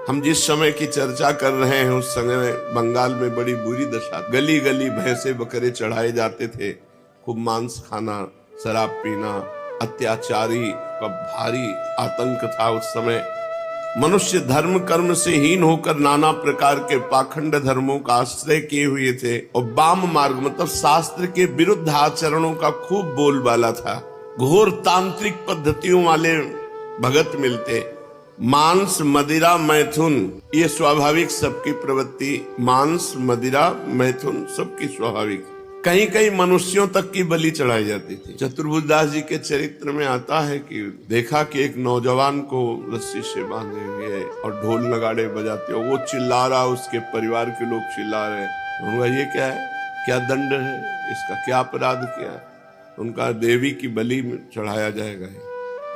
हम जिस समय की चर्चा कर रहे हैं उस समय बंगाल में बड़ी बुरी दशा, गली गली भैंसे बकरे चढ़ाए जाते थे, खूब मांस खाना, शराब पीना, अत्याचारी का भारी आतंक था उस समय। मनुष्य धर्म कर्म से हीन होकर नाना प्रकार के पाखंड धर्मों का आश्रय किए हुए थे और वाम मार्ग मतलब शास्त्र के विरुद्ध आचरणों का खूब बोलबाला था। घोर तांत्रिक पद्धतियों वाले भगत मिलते। मांस मदिरा मैथुन ये स्वाभाविक सबकी प्रवृत्ति, मांस मदिरा मैथुन सबकी स्वाभाविक। कहीं कहीं मनुष्यों तक की बलि चढ़ाई जाती थी। चतुर्भुज दास जी के चरित्र में आता है कि देखा कि एक नौजवान को रस्सी से बांधे हुए और ढोल नगाड़े बजाते हो, वो चिल्ला रहा, उसके परिवार के लोग चिल्ला रहे। उनका ये क्या है, क्या दंड है, इसका क्या अपराध किया? उनका देवी की बलि चढ़ाया जाएगा।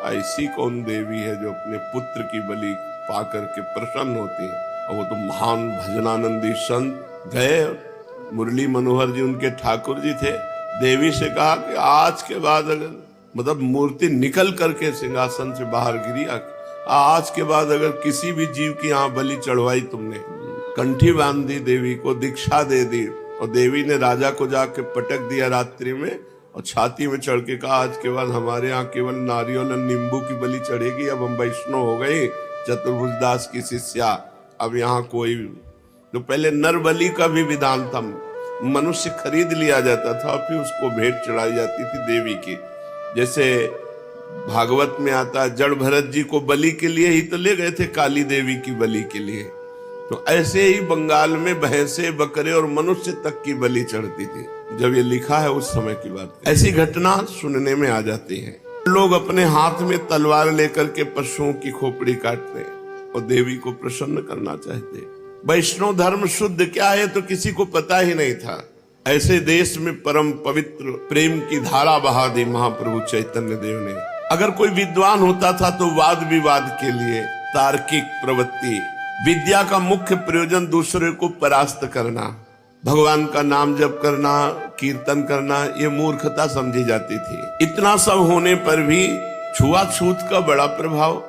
ऐसी कौन देवी है जो अपने पुत्र की बलि पा करके प्रसन्न होती है? और वो तो महान भजनानंदी संत गए, मुरली मनोहर जी उनके ठाकुर जी थे। देवी से कहा कि आज के बाद अगर मतलब मूर्ति निकल करके सिंहासन से बाहर गिरी, आज के बाद अगर किसी भी जीव की यहाँ बलि चढ़वाई तुमने, कंठी बांध दी, देवी को दीक्षा दे दी और देवी ने राजा को जाके पटक दिया रात्रि में और छाती में चढ़ के कहा आज के बाद हमारे यहाँ केवल नारियल और नींबू की बलि चढ़ेगी, अब हम वैष्णव हो गए, चतुर्भुज दास की शिष्या, अब यहाँ कोई। तो पहले नर बलि का भी विधान था, मनुष्य खरीद लिया जाता था और फिर उसको भेंट चढ़ाई जाती थी देवी की। जैसे भागवत में आता है, जड़ भरत जी को बलि के लिए ही तो ले गए थे, काली देवी की बलि के लिए। तो ऐसे ही बंगाल में भैंसे बकरे और मनुष्य तक की बलि चढ़ती थी। जब ये लिखा है उस समय की बात, ऐसी घटना सुनने में आ जाती है। लोग अपने हाथ में तलवार लेकर के पशुओं की खोपड़ी काटते और देवी को प्रसन्न करना चाहते। वैष्णव धर्म शुद्ध क्या है तो किसी को पता ही नहीं था। ऐसे देश में परम पवित्र प्रेम की धारा बहा दी महाप्रभु चैतन्य देव ने। अगर कोई विद्वान होता था तो वाद विवाद के लिए तार्किक प्रवृत्ति, विद्या का मुख्य प्रयोजन दूसरे को परास्त करना, भगवान का नाम जप करना, कीर्तन करना, ये मूर्खता समझी जाती थी। इतना सब होने पर भी छुआछूत का बड़ा प्रभाव,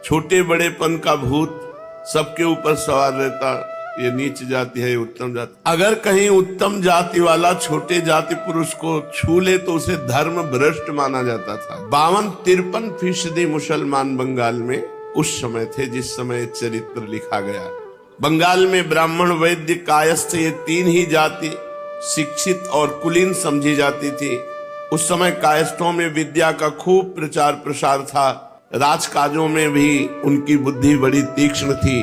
छोटे बड़ेपन का भूत सबके ऊपर सवार रहता। ये नीच जाति है, उत्तम जाति। अगर कहीं उत्तम जाति वाला छोटे जाति पुरुष को छू ले तो उसे धर्म भ्रष्ट माना जाता था। 52-53% मुसलमान बंगाल में उस समय थे जिस समय चरित्र लिखा गया। बंगाल में ब्राह्मण, वैद्य, कायस्थ ये तीन ही जाति शिक्षित और कुलीन समझी जाती थी। उस समय कायस्थों में विद्या का खूब प्रचार प्रसार था। राजकाजों में भी उनकी बुद्धि बड़ी तीक्ष्ण थी।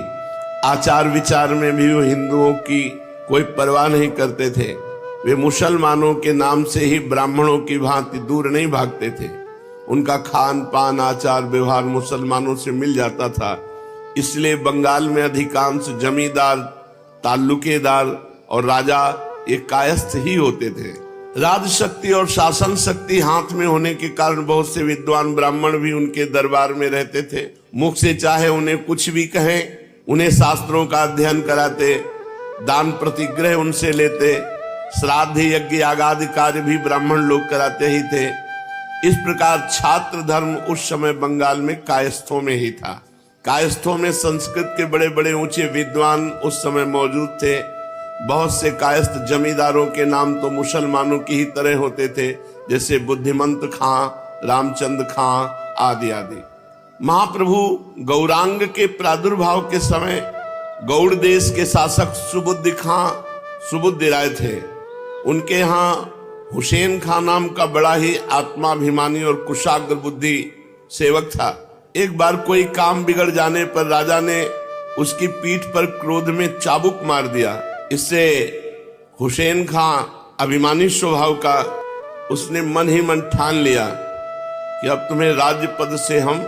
आचार विचार में भी वो हिंदुओं की कोई परवाह नहीं करते थे। वे मुसलमानों के नाम से ही ब्राह्मणों की भांति दूर नहीं भागते थे। उनका खान पान आचार व्यवहार मुसलमानों से मिल जाता था। इसलिए बंगाल में अधिकांश जमींदार, ताल्लुकेदार और राजा ये कायस्थ ही होते थे। राज शक्ति और शासन शक्ति हाथ में होने के कारण बहुत से विद्वान ब्राह्मण भी उनके दरबार में रहते थे। मुख से चाहे उन्हें कुछ भी कहें, उन्हें शास्त्रों का अध्ययन कराते, दान प्रतिग्रह उनसे लेते, श्राद्ध यज्ञ यागादि कार्य भी ब्राह्मण लोग कराते ही थे। इस प्रकार छात्र धर्म उस समय बंगाल में कायस्थों में ही था। कायस्थों में संस्कृत के बड़े बड़े ऊंचे विद्वान उस समय मौजूद थे। बहुत से कायस्थ जमींदारों के नाम तो मुसलमानों की ही तरह होते थे, जैसे बुद्धिमंत खां, रामचंद्र खां आदि आदि। महाप्रभु गौरांग के प्रादुर्भाव के समय गौड़ देश के शासक सुबुद्धि खां सुबुद्धि राय थे। उनके यहाँ हुसैन खां नाम का बड़ा ही आत्माभिमानी और कुशाग्र बुद्धि सेवक था। एक बार कोई काम बिगड़ जाने पर राजा ने उसकी पीठ पर क्रोध में चाबुक मार दिया। इससे हुसैन खां अभिमानी स्वभाव का, उसने मन ही मन ठान लिया कि अब तुम्हें राज्य पद से हम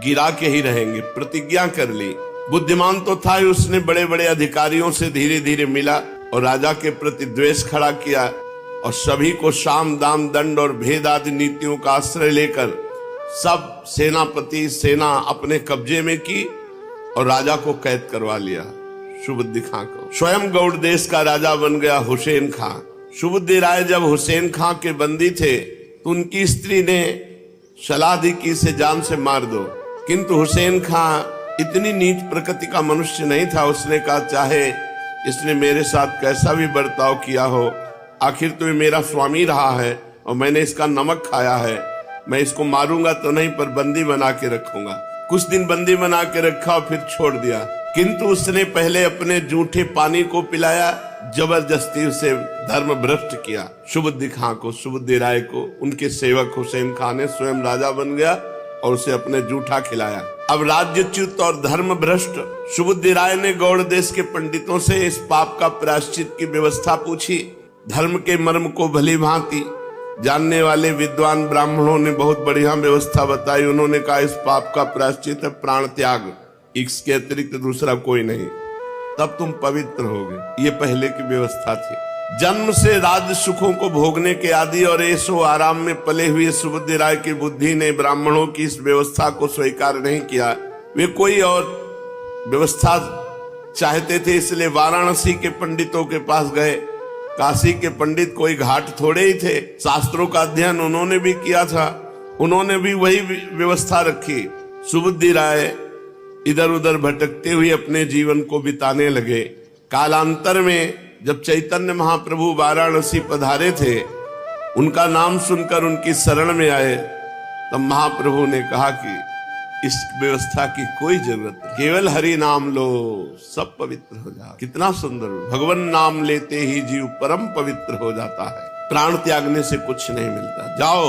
गिरा के ही रहेंगे, प्रतिज्ञा कर ली। बुद्धिमान तो था ही, उसने बड़े बड़े अधिकारियों से धीरे धीरे मिला और राजा के प्रति द्वेष खड़ा किया और सभी को साम दाम दंड और भेद आदि नीतियों का आश्रय लेकर सब सेनापति सेना अपने कब्जे में की और राजा को कैद करवा लिया, सुबुद्धि खां को। स्वयं गौड़ देश का राजा बन गया हुसैन खां। सुबुद्धि राय जब हुसैन खां के बंदी थे तो उनकी स्त्री ने सलाह दी कि इसे जान से मार दो, किंतु हुसैन खां इतनी नीच प्रकृति का मनुष्य नहीं था। उसने कहा चाहे इसने मेरे साथ कैसा भी बर्ताव किया हो, आखिर तो ये मेरा स्वामी रहा है और मैंने इसका नमक खाया है। मैं इसको मारूंगा तो नहीं, पर बंदी बना के रखूंगा। कुछ दिन बंदी बना के रखा और फिर छोड़ दिया, किंतु उसने पहले अपने जूठे पानी को पिलाया, जबरदस्ती उसे धर्म भ्रष्ट किया। सुबुद्धि खां को, सुबुद्धि राय को, उनके सेवक हुसैन खां ने स्वयं राजा बन गया और उसे अपने जूठा खिलाया। अब राज्यच्युत और धर्म भ्रष्ट सुबुद्धि राय ने गौड़ देश के पंडितों से इस पाप का प्रायश्चित की व्यवस्था पूछी। धर्म के मर्म को भली भांति जानने वाले विद्वान ब्राह्मणों ने बहुत बढ़िया व्यवस्था बताई। उन्होंने कहा इस पाप का प्रायश्चित है प्राण त्याग, इसके अतिरिक्त दूसरा कोई नहीं, तब तुम पवित्र होगे। ये पहले की व्यवस्था थी। जन्म से राज सुखों को भोगने के आदि और ऐशो आराम में पले हुए सुबुद्धि राय की बुद्धि ने ब्राह्मणों की इस व्यवस्था को स्वीकार नहीं किया। वे कोई और व्यवस्था चाहते थे, इसलिए वाराणसी के पंडितों के पास गए। काशी के पंडित कोई घाट थोड़े ही थे, शास्त्रों का अध्ययन उन्होंने भी किया था, उन्होंने भी वही व्यवस्था रखी। सुबुद्धि राय इधर उधर भटकते हुए अपने जीवन को बिताने लगे। कालांतर में जब चैतन्य महाप्रभु वाराणसी पधारे थे, उनका नाम सुनकर उनकी शरण में आए, तब महाप्रभु ने कहा कि इस व्यवस्था की कोई जरूरत नहीं, केवल हरि नाम लो सब पवित्र हो जाओ। कितना सुंदर, भगवान नाम लेते ही जीव परम पवित्र हो जाता है। प्राण त्यागने से कुछ नहीं मिलता। जाओ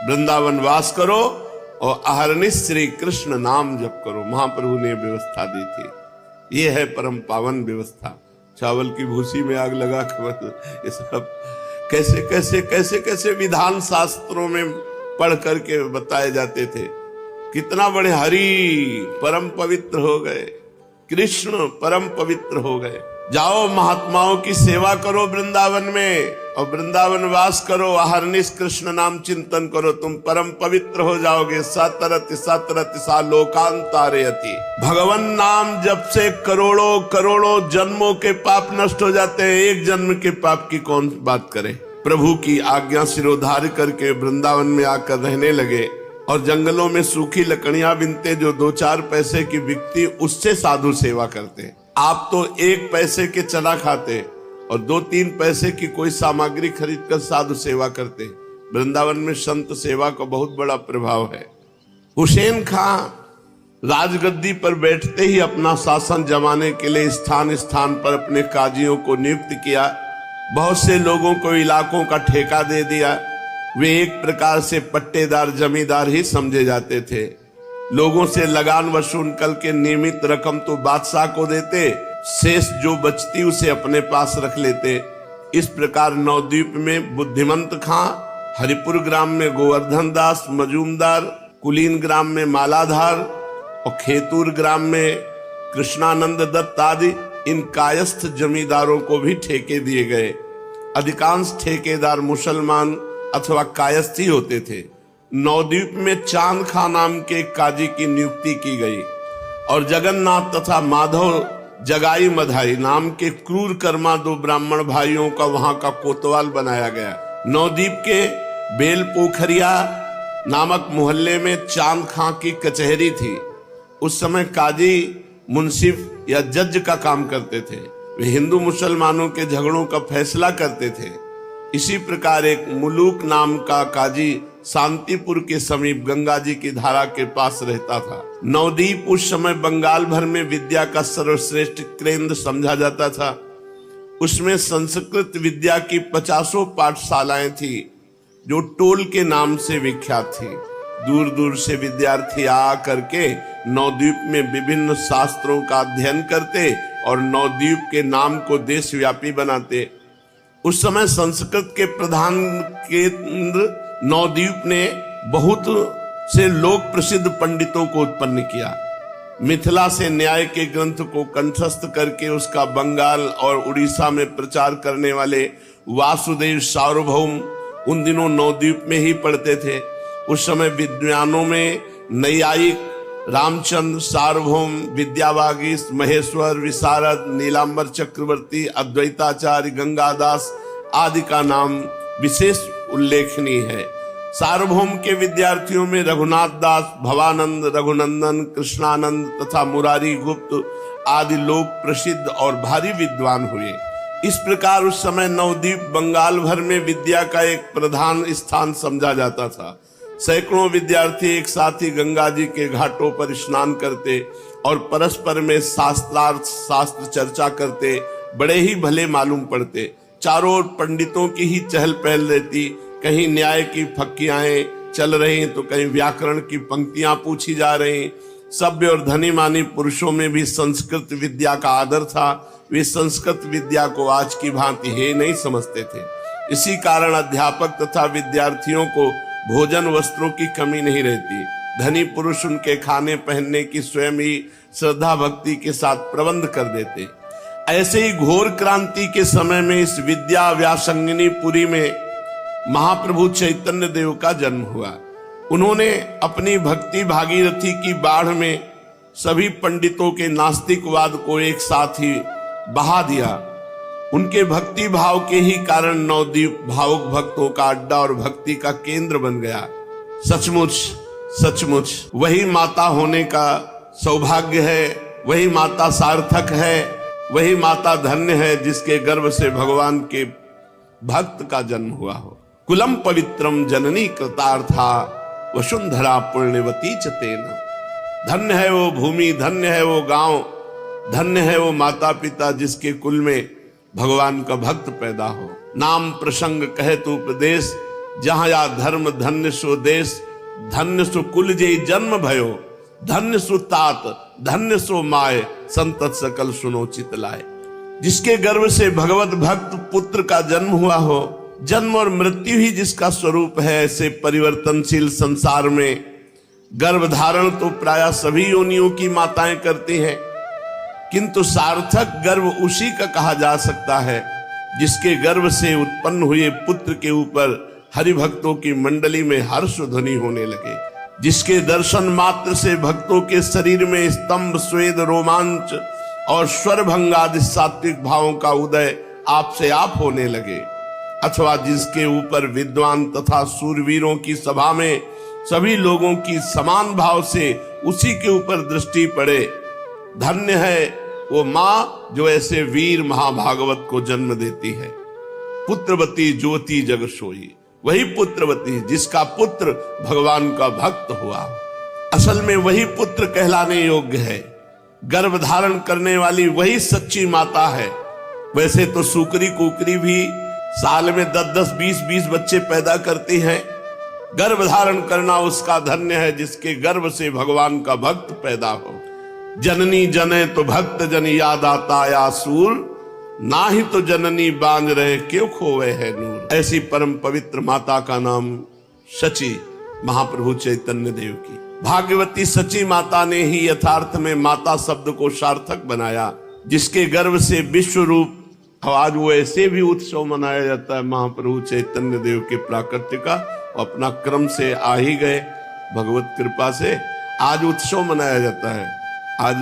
वृंदावन वास करो और अहरनिश श्री कृष्ण नाम जप करो। महाप्रभु ने व्यवस्था दी थी। ये है परम पावन व्यवस्था। चावल की भूसी में आग लगा कर ये सब कैसे कैसे कैसे कैसे विधान शास्त्रों में पढ़ करके बताए जाते थे। कितना बड़े हरि परम पवित्र हो गए, कृष्ण परम पवित्र हो गए। जाओ महात्माओं की सेवा करो वृंदावन में और वृंदावन वास करो, अहरनिश कृष्ण नाम चिंतन करो, तुम परम पवित्र हो जाओगे। सतरति सतरति सा लोकांतारयति। भगवान नाम जब से करोड़ों करोड़ों जन्मों के पाप नष्ट हो जाते हैं। एक जन्म के पाप की कौन बात करे। प्रभु की आज्ञा सिरोधार्य करके वृंदावन में आकर रहने लगे और जंगलों में सूखी लकड़ियां बिनते, जो 2-4 पैसे की बिकती उससे साधु सेवा करते। आप तो 1 पैसे के चना खाते और 2-3 पैसे की कोई सामग्री खरीद कर साधु सेवा करते। वृंदावन में संत सेवा का बहुत बड़ा प्रभाव है। हुसैन खां राजगद्दी पर बैठते ही अपना शासन जमाने के लिए स्थान स्थान पर अपने काजियों को नियुक्त किया। बहुत से लोगों को इलाकों का ठेका दे दिया। वे एक प्रकार से पट्टेदार जमींदार ही समझे जाते थे। लोगों से लगान वसूल करके नियमित रकम तो बादशाह को देते, शेष जो बचती उसे अपने पास रख लेते। इस प्रकार नवद्वीप में बुद्धिमंत खां, हरिपुर ग्राम में गोवर्धन दास मजूमदार, कुलीन ग्राम में मालाधार और खेतूर ग्राम में कृष्णानंद दत्त आदि इन कायस्थ जमींदारों को भी ठेके दिए गए। अधिकांश ठेकेदार मुसलमान अथवा कायस्थ ही होते थे। नवद्वीप में चांद खां नाम के काजी की नियुक्ति की गई और जगन्नाथ तथा माधव जगाई मधाई नाम के क्रूर कर्मा 2 ब्राह्मण भाइयों का वहां का कोतवाल बनाया गया। नवद्वीप के बेल पोखरिया नामक मोहल्ले में चांद खां की कचहरी थी। उस समय काजी मुंसिफ या जज का काम करते थे। वे हिंदू मुसलमानों के झगड़ों का फैसला करते थे। इसी प्रकार एक मुलूक नाम का काजी शांतिपुर के समीप गंगा जी की धारा के पास रहता था। नवद्वीप उस समय बंगाल भर में विद्या का सर्वश्रेष्ठ केंद्र समझा जाता था। उसमें संस्कृत विद्या की 50 पाठशालाएं थी, जो टोल के नाम से विख्यात थी। दूर दूर से विद्यार्थी आ करके नवद्वीप में विभिन्न शास्त्रों का अध्ययन करते और नवद्वीप के नाम को देशव्यापी बनाते। उस समय संस्कृत के प्रधान केंद्र नवद्वीप ने बहुत से लोक प्रसिद्ध पंडितों को उत्पन्न किया। मिथिला से न्याय के ग्रंथ को कंठस्थ करके उसका बंगाल और उड़ीसा में प्रचार करने वाले वासुदेव सार्वभौम उन दिनों नवद्वीप में ही पढ़ते थे। उस समय विद्वानों में नैयायिक रामचंद्र, सार्वभौम, विद्यावागीश, महेश्वर, विशारद, नीलांबर चक्रवर्ती, अद्वैताचार्य, गंगादास आदि का नाम विशेष उल्लेखनीय है। सार्वभौम के विद्यार्थियों में रघुनाथ दास, भवानंद, रघुनंदन, कृष्णानंद तथा मुरारी गुप्त आदि लोग प्रसिद्ध और भारी विद्वान हुए। इस प्रकार उस समय नवद्वीप बंगाल भर में विद्या का एक प्रधान स्थान समझा जाता था। सैकड़ों विद्यार्थी एक साथ ही गंगा जी के घाटों पर स्नान करते और परस्पर में शास्त्र चर्चा करते बड़े ही भले मालूम पड़ते। चारों ओर पंडितों की ही चहल पहल रहती। कहीं न्याय की फक्कियाएं चल रही तो कहीं व्याकरण की पंक्तियां पूछी जा रही। सभ्य और धनी मानी पुरुषों में भी संस्कृत विद्या का आदर था। वे संस्कृत विद्या को आज की भांति हे नहीं समझते थे। इसी कारण अध्यापक तथा विद्यार्थियों को भोजन वस्त्रों की कमी नहीं रहती। धनी पुरुष उनके खाने पहनने की स्वयं ही श्रद्धा भक्ति के साथ प्रबंध कर देते। ऐसे ही घोर क्रांति के समय में इस विद्या व्यासंगिनी पुरी में महाप्रभु चैतन्य देव का जन्म हुआ। उन्होंने अपनी भक्ति भागीरथी की बाढ़ में सभी पंडितों के नास्तिकवाद को एक साथ ही बहा दिया। उनके भक्ति भाव के ही कारण नवद्वीप भावुक भक्तों का अड्डा और भक्ति का केंद्र बन गया। सचमुच वही माता होने का सौभाग्य है, वही माता सार्थक है, वही माता धन्य है जिसके गर्भ से भगवान के भक्त का जन्म हुआ हो। कुलम पवित्रम जननी कृतार्था वसुंधरा पुण्यवती च तेन। धन्य है वो भूमि, धन्य है वो गांव, धन्य है वो माता पिता जिसके कुल में भगवान का भक्त पैदा हो। नाम प्रसंग कहे तू प्रदेश, जहां या धर्म धन्य सो देश। धन्य सो कुल जे जन्म भयो, धन्य सो तात, धन्य सो माय, संतत सकल सुनो चित लाए। जिसके गर्भ से भगवत भक्त पुत्र का जन्म हुआ हो। जन्म और मृत्यु ही जिसका स्वरूप है। ऐसे परिवर्तनशील संसार में गर्भ धारण तो प्रायः सभी योनियों की माताएं करती हैं, किंतु सार्थक गर्भ उसी का कहा जा सकता है जिसके गर्भ से उत्पन्न हुए पुत्र के ऊपर हरिभक्तों की मंडली में हर्ष ध्वनि होने लगे। जिसके दर्शन मात्र से भक्तों के शरीर में स्तंभ, स्वेद, रोमांच और स्वर भंगादि सात्विक भावों का उदय आप से आप होने लगे। अथवा जिसके ऊपर विद्वान तथा सूरवीरों की सभा में सभी लोगों की समान भाव से उसी के ऊपर दृष्टि पड़े। धन्य है वो माँ जो ऐसे वीर महाभागवत को जन्म देती है। पुत्रवती ज्योति जग सोई, वही पुत्रवती जिसका पुत्र भगवान का भक्त हुआ। असल में वही पुत्र कहलाने योग्य है। गर्भ धारण करने वाली वही सच्ची माता है। वैसे तो सुकरी कुकरी भी साल में 10-10, 20-20 बच्चे पैदा करती हैं। गर्भ धारण करना उसका धन्य है जिसके गर्भ से भगवान का भक्त पैदा हो। जननी जने तो भक्त जन याद आता या सूर, ना ही तो जननी बांझ रहे क्यों खोवे है नूर। ऐसी परम पवित्र माता का नाम सची महाप्रभु चैतन्य देव की भाग्यवती सची माता ने ही यथार्थ में माता शब्द को सार्थक बनाया। जिसके गर्भ से विश्व रूप आज वो ऐसे भी उत्सव मनाया जाता है महाप्रभु चैतन्य देव के प्राकट्य का। अपना क्रम से आ ही गए भगवत कृपा से। आज उत्सव मनाया जाता है। आज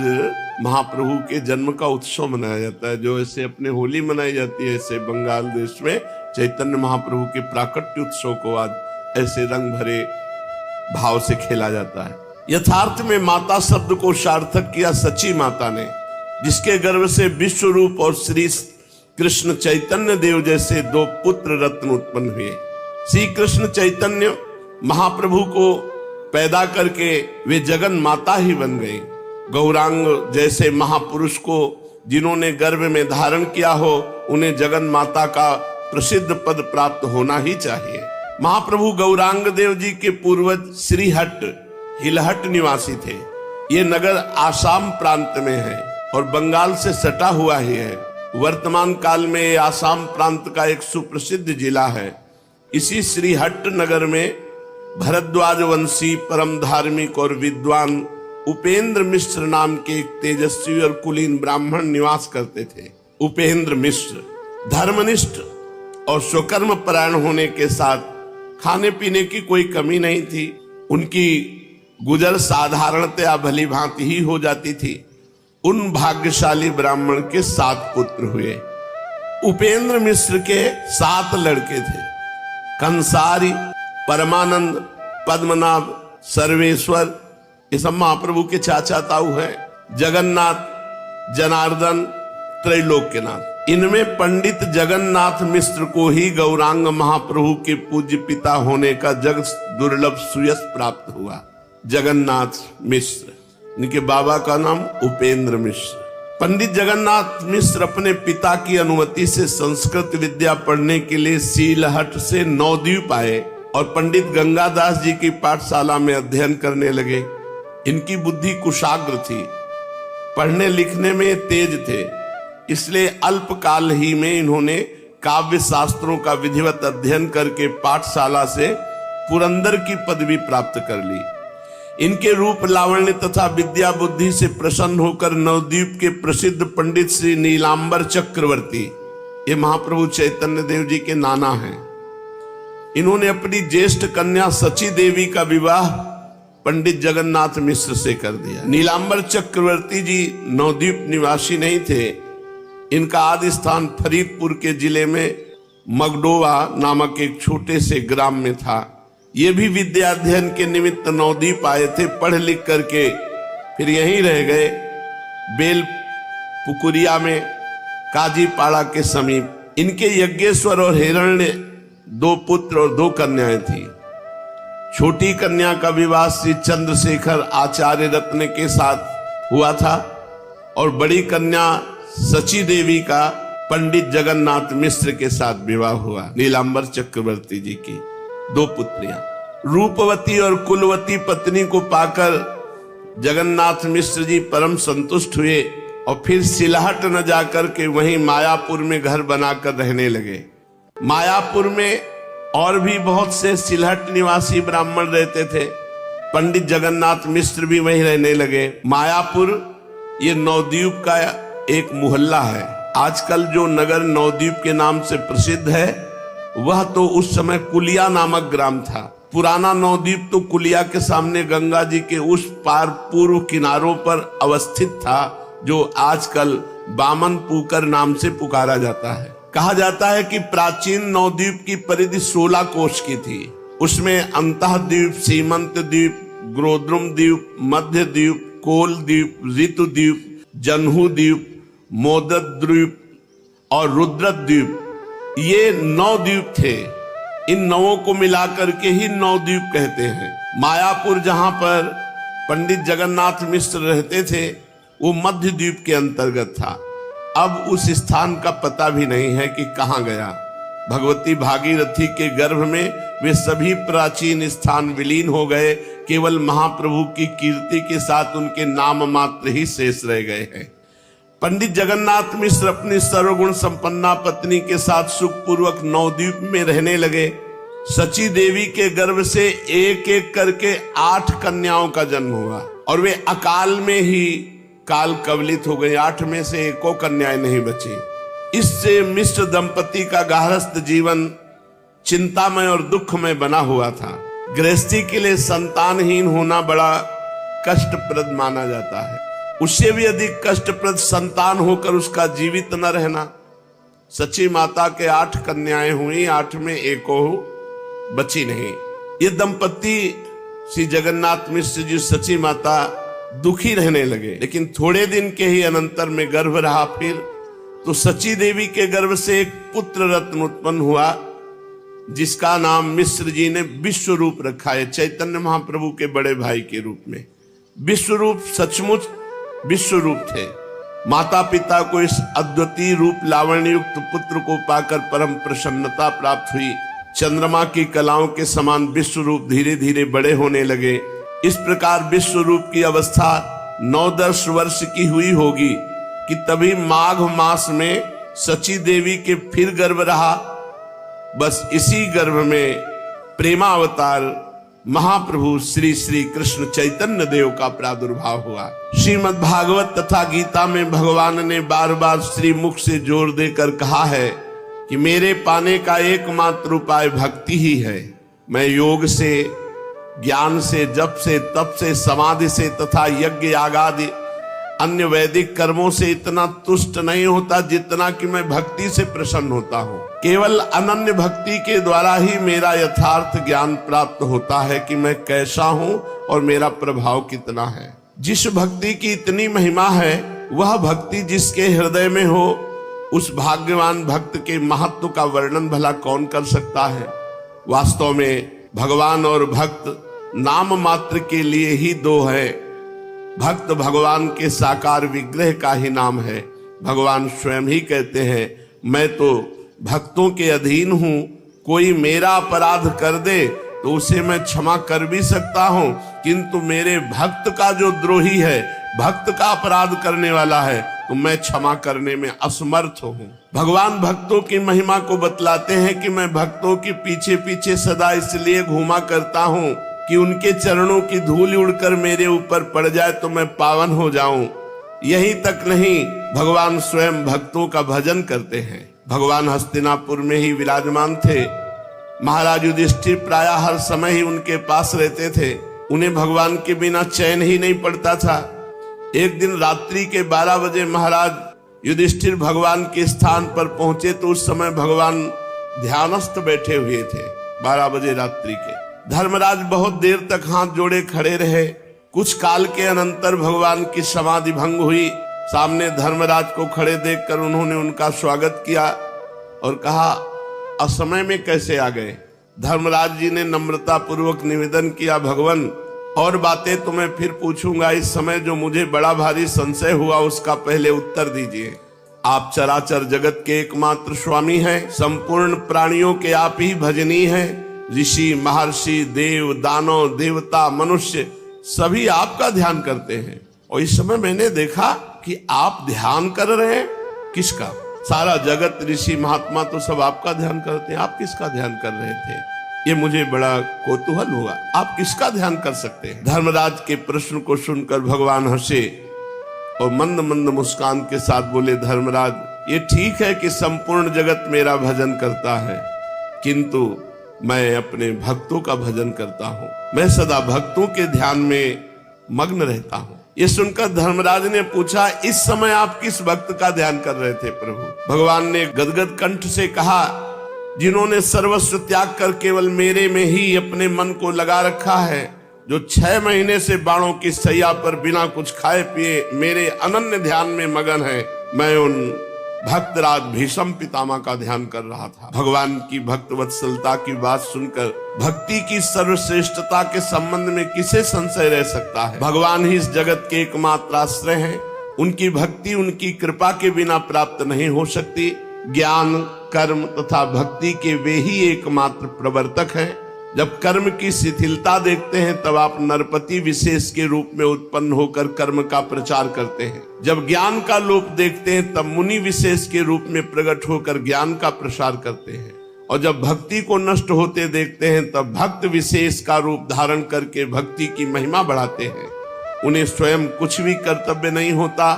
महाप्रभु के जन्म का उत्सव मनाया जाता है। जो ऐसे अपने होली मनाई जाती है, ऐसे बंगाल देश में चैतन्य महाप्रभु के प्राकट्य उत्सव को आज ऐसे रंग भरे भाव से खेला जाता है। यथार्थ में माता शब्द को सार्थक किया सची माता ने, जिसके गर्भ से विश्व रूप और श्री कृष्ण चैतन्य देव जैसे दो पुत्र रत्न उत्पन्न हुए। श्री कृष्ण चैतन्य महाप्रभु को पैदा करके वे जगन माता ही बन गई। गौरांग जैसे महापुरुष को जिन्होंने गर्भ में धारण किया हो, उन्हें जगन माता का प्रसिद्ध पद प्राप्त होना ही चाहिए। महाप्रभु गौरांग देव जी के पूर्वज श्रीहट्ट हिलहट निवासी थे। ये नगर आसाम प्रांत में है और बंगाल से सटा हुआ ही है। वर्तमान काल में आसाम प्रांत का एक सुप्रसिद्ध जिला है। इसी श्रीहट्ट नगर में भरद्वाज वंशी परम धार्मिक और विद्वान उपेंद्र मिश्र नाम के एक तेजस्वी और कुलीन ब्राह्मण निवास करते थे। उपेंद्र मिश्र धर्मनिष्ठ और स्वकर्म परायण होने के साथ खाने पीने की कोई कमी नहीं थी। उनकी गुजर साधारणतया भली भांति ही हो जाती थी। उन भाग्यशाली ब्राह्मण के 7 पुत्र हुए। उपेंद्र मिश्र के 7 लड़के थे। कंसारी, परमानंद, पद्मनाभ, सर्वेश्वर, ये सब महाप्रभु के चाचा ताऊ हैं। जगन्नाथ, जनार्दन, त्रैलोक्यनाथ। इनमें पंडित जगन्नाथ मिश्र को ही गौरांग महाप्रभु के पूज्य पिता होने का जग दुर्लभ सुयश प्राप्त हुआ। जगन्नाथ मिश्र, इनके बाबा का नाम उपेंद्र मिश्र। पंडित जगन्नाथ मिश्र अपने पिता की अनुमति से संस्कृत विद्या पढ़ने के लिए सीलहट से नवद्वीप आए और पंडित गंगादास जी की पाठशाला में अध्ययन करने लगे। इनकी बुद्धि कुशाग्र थी, पढ़ने लिखने में तेज थे, इसलिए अल्पकाल ही में इन्होंने काव्य शास्त्रों का विधिवत अध्ययन करके पाठशाला से पुरंदर की पदवी प्राप्त कर ली। इनके रूप लावण्य तथा विद्या बुद्धि से प्रसन्न होकर नवद्वीप के प्रसिद्ध पंडित श्री नीलांबर चक्रवर्ती, ये महाप्रभु चैतन्य देव जी के नाना हैं, इन्होंने अपनी ज्येष्ठ कन्या सची देवी का विवाह पंडित जगन्नाथ मिश्र से कर दिया। नीलांबर चक्रवर्ती जी नवद्वीप निवासी नहीं थे। इनका आदि स्थान फरीदपुर के जिले में मगडोवा नामक एक छोटे से ग्राम में था। ये भी विद्या अध्ययन के निमित्त नवद्वीप आए थे। पढ़ लिख करके फिर यहीं रह गए, बेल पुकुरिया में, काजीपाड़ा के समीप। इनके यज्ञेश्वर और हिरण्य 2 पुत्र और 2 कन्याएं थी। छोटी कन्या का विवाह श्री चंद्रशेखर आचार्य रत्न के साथ हुआ था और बड़ी कन्या सची देवी का पंडित जगन्नाथ मिश्र के साथ विवाह हुआ। नीलांबर चक्रवर्ती जी की 2 पुत्रियां। रूपवती और कुलवती पत्नी को पाकर जगन्नाथ मिश्र जी परम संतुष्ट हुए और फिर सिलहट न जाकर के वहीं मायापुर में घर बनाकर रहने लगे। मायापुर में और भी बहुत से सिलहट निवासी ब्राह्मण रहते थे। पंडित जगन्नाथ मिश्र भी वहीं रहने लगे। मायापुर ये नवद्वीप का एक मोहल्ला है। आजकल जो नगर नवद्वीप के नाम से प्रसिद्ध है वह तो उस समय कुलिया नामक ग्राम था। पुराना नवद्वीप तो कुलिया के सामने गंगा जी के उस पार पूर्व किनारों पर अवस्थित था, जो आजकल बामन पुकर नाम से पुकारा जाता है। कहा जाता है कि प्राचीन नवद्वीप की परिधि 16 कोश की थी। उसमें अंतः द्वीप, सीमंत द्वीप, ग्रोद्रुम द्वीप, मध्य द्वीप, कोल द्वीप, ऋतु द्वीप, जन्हू द्वीप, मोदत द्वीप और रुद्र द्वीप, ये 9 द्वीप थे। इन 9 को मिलाकर के ही नवद्वीप कहते हैं। मायापुर जहां पर पंडित जगन्नाथ मिश्र रहते थे वो मध्य द्वीप के अंतर्गत था। अब उस स्थान का पता भी नहीं है कि कहां गया। भगवती भागीरथी के गर्भ में वे सभी प्राचीन स्थान विलीन हो गए। केवल महाप्रभु की कीर्ति के साथ उनके नाम मात्र ही शेष रह गए हैं। पंडित जगन्नाथ मिश्र अपनी सर्वगुण संपन्ना पत्नी के साथ सुखपूर्वक नवद्वीप में रहने लगे। सची देवी के गर्भ से एक एक करके 8 कन्याओं का जन्म हुआ और वे अकाल में ही काल कवलित हो गई। 8 में से एको कन्याएं नहीं बची। इससे मिश्र दंपति का गार्हस्थ जीवन चिंतामय और दुखमय बना हुआ था। गृहस्थी के लिए संतानहीन होना बड़ा कष्टप्रद माना जाता है। उससे भी अधिक कष्टप्रद संतान होकर उसका जीवित न रहना। सची माता के 8 कन्याएं हुई, 8 में एको बची नहीं। ये दंपति श्री जगन्नाथ मिश्र जी सची माता दुखी रहने लगे, लेकिन थोड़े दिन के ही अनंतर में गर्भ रहा। फिर तो सची देवी के गर्भ से एक पुत्र रत्न उत्पन्न हुआ जिसका नाम मिश्र जी ने विश्वरूप रखा है, चैतन्य महाप्रभु के बड़े भाई के रूप में। विश्वरूप सचमुच विश्वरूप थे। माता पिता को इस अद्वितीय रूप लावण्य युक्त पुत्र को पाकर परम प्रसन्नता प्राप्त हुई। चंद्रमा की कलाओं के समान विश्वरूप धीरे धीरे बड़े होने लगे। इस प्रकार विश्वरूप की अवस्था 9-10 वर्ष की हुई होगी कि तभी माघ मास में सची देवी के फिर गर्भ रहा। बस इसी गर्भ में प्रेमावतार महाप्रभु श्री श्री कृष्ण चैतन्य देव का प्रादुर्भाव हुआ। श्रीमद् भागवत तथा गीता में भगवान ने बार बार श्री मुख से जोर देकर कहा है कि मेरे पाने का एकमात्र उपाय भक्ति ही है। मैं योग से, ज्ञान से, जप से, तप से, समाधि से तथा यज्ञ यागादि अन्य वैदिक कर्मों से इतना तुष्ट नहीं होता जितना कि मैं भक्ति से प्रसन्न होता हूँ। केवल अनन्य भक्ति के द्वारा ही मेरा यथार्थ ज्ञान प्राप्त होता है कि मैं कैसा हूँ और मेरा प्रभाव कितना है। जिस भक्ति की इतनी महिमा है, वह भक्ति जिसके हृदय में हो, उस भाग्यवान भक्त के महत्व का वर्णन भला कौन कर सकता है। वास्तव में भगवान और भक्त नाम मात्र के लिए ही दो है। भक्त भगवान के साकार विग्रह का ही नाम है। भगवान स्वयं ही कहते हैं, मैं तो भक्तों के अधीन हूं, कोई मेरा अपराध कर दे तो उसे मैं क्षमा कर भी सकता हूं, किंतु मेरे भक्त का जो द्रोही है, भक्त का अपराध करने वाला है, तो मैं क्षमा करने में असमर्थ हूं। भगवान भक्तों की महिमा को बतलाते हैं कि मैं भक्तों के पीछे पीछे सदा इसलिए घूमा करता हूं कि उनके चरणों की धूल उड़कर मेरे ऊपर पड़ जाए तो मैं पावन हो जाऊं। यही तक नहीं, भगवान स्वयं भक्तों का भजन करते हैं। भगवान हस्तिनापुर में ही विराजमान थे। महाराज युधिष्ठिर प्रायः हर समय ही उनके पास रहते थे। उन्हें भगवान के बिना चैन ही नहीं पड़ता था। एक दिन रात्रि के 12 बजे महाराज युधिष्ठिर भगवान के स्थान पर पहुंचे तो उस समय भगवान ध्यानस्थ बैठे हुए थे। 12 बजे रात्रि के। धर्मराज बहुत देर तक हाथ जोड़े खड़े रहे। कुछ काल के अनंतर भगवान की समाधि भंग हुई। सामने धर्मराज को खड़े देखकर उन्होंने उनका स्वागत किया और कहा, असमय में कैसे आ गए। धर्मराज जी ने नम्रता पूर्वक निवेदन किया, भगवान और बातें तो मैं फिर पूछूंगा, इस समय जो मुझे बड़ा भारी संशय हुआ उसका पहले उत्तर दीजिए। आप चराचर जगत के एकमात्र स्वामी हैं, संपूर्ण प्राणियों के आप ही भजनीय हैं। ऋषि महर्षि देव दानव देवता मनुष्य सभी आपका ध्यान करते हैं, और इस समय मैंने देखा कि आप ध्यान कर रहे हैं। किसका? सारा जगत ऋषि महात्मा तो सब आपका ध्यान करते हैं, आप किसका ध्यान कर रहे थे? ये मुझे बड़ा कौतूहल हुआ। आप किसका ध्यान कर सकते हैं? धर्मराज के प्रश्न को सुनकर भगवान हंसे और मंद मंद मुस्कान के साथ बोले, धर्मराज, ये ठीक है कि संपूर्ण जगत मेरा भजन करता है, किंतु मैं अपने भक्तों का भजन करता हूँ। मैं सदा भक्तों के ध्यान में मग्न रहता हूँ। ये सुनकर धर्मराज ने पूछा, इस समय आप किस भक्त का ध्यान कर रहे थे प्रभु? भगवान ने गदगद कंठ से कहा, जिन्होंने सर्वस्व त्याग कर केवल मेरे में ही अपने मन को लगा रखा है, जो 6 महीने से बाणों की सैया पर बिना कुछ खाए पिए मेरे अनन्य ध्यान में मगन है। मैं उन भक्तराज भीष्म पितामह का ध्यान कर रहा था। भगवान की भक्त वत्सलता की बात सुनकर भक्ति की सर्वश्रेष्ठता के संबंध में किसे संशय रह सकता है। भगवान ही इस जगत के एकमात्र आश्रय हैं। उनकी भक्ति उनकी कृपा के बिना प्राप्त नहीं हो सकती। ज्ञान कर्म तथा भक्ति के वे ही एकमात्र प्रवर्तक हैं। जब कर्म की शिथिलता देखते हैं तब आप नरपति विशेष के रूप में उत्पन्न होकर कर्म का प्रचार करते हैं। जब ज्ञान का लोप देखते हैं तब मुनि विशेष के रूप में प्रकट होकर ज्ञान का प्रसार करते हैं। और जब भक्ति को नष्ट होते देखते हैं तब भक्त विशेष का रूप धारण करके भक्ति की महिमा बढ़ाते हैं। उन्हें स्वयं कुछ भी कर्तव्य नहीं होता,